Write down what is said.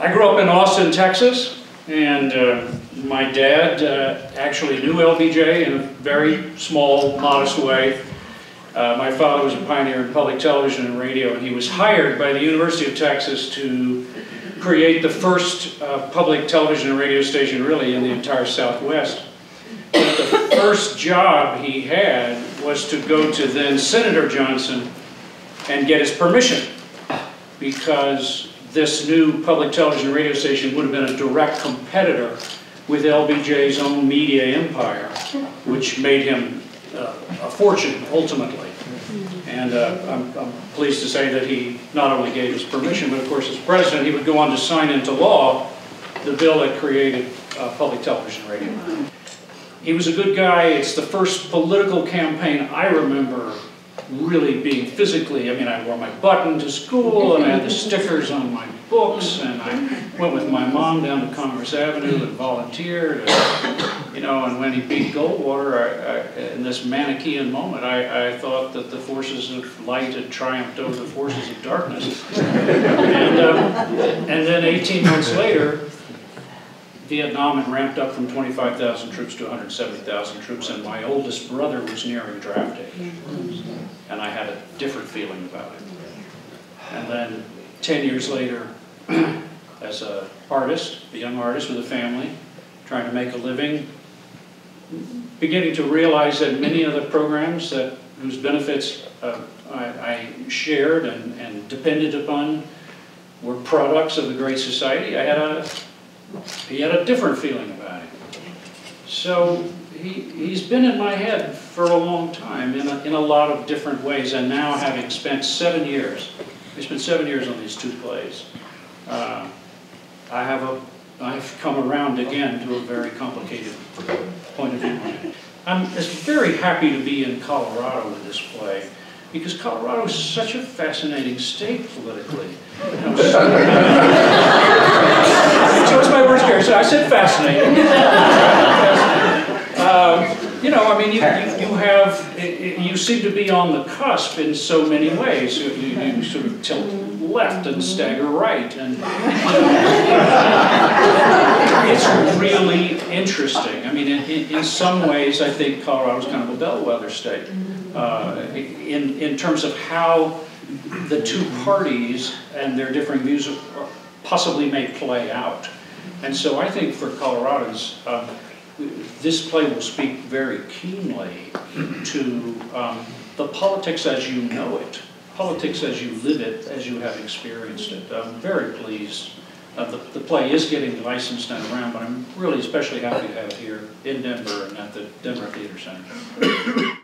I grew up in Austin, Texas, and my dad actually knew LBJ in a very small, modest way. My father was a pioneer in public television and radio, and he was hired by the University of Texas to create the first public television and radio station really in the entire Southwest. But the first job he had was to go to then Senator Johnson and get his permission, because this new public television and radio station would have been a direct competitor with LBJ's own media empire, which made him a fortune ultimately. And I'm pleased to say that he not only gave his permission, but of course as president he would go on to sign into law the bill that created public television and radio. He was a good guy. It's the first political campaign I remember really being physically, I mean, I wore my button to school and I had the stickers on my books, and I went with my mom down to Congress Avenue and volunteered, and, you know, and when he beat Goldwater, in this Manichaean moment, I thought that the forces of light had triumphed over the forces of darkness. And then 18 months later, Vietnam had ramped up from 25,000 troops to 170,000 troops, and my oldest brother was nearing draft age. And I had a different feeling about it. And then 10 years later, as an artist, a young artist with a family, trying to make a living, beginning to realize that many of the programs whose benefits I shared and depended upon were products of the Great Society, he had a different feeling about it. So he's been in my head for a long time in a lot of different ways, and now having spent 7 years, I spent 7 years on these two plays, I've come around again to a very complicated point of view on it. I'm very happy to be in Colorado with this play, because Colorado is such a fascinating state politically. You know, so it's my worst character. So I said fascinating. You know, I mean, you seem to be on the cusp in so many ways. You sort of tilt left and stagger right, and it's really interesting. I mean, in some ways, I think Colorado's kind of a bellwether state in terms of how the two parties and their differing views possibly may play out. And so I think for Coloradans, this play will speak very keenly to the politics as you know it, politics as you live it, as you have experienced it. I'm very pleased. The play is getting licensed and around, but I'm really especially happy to have it here in Denver and at the Denver Theater Center.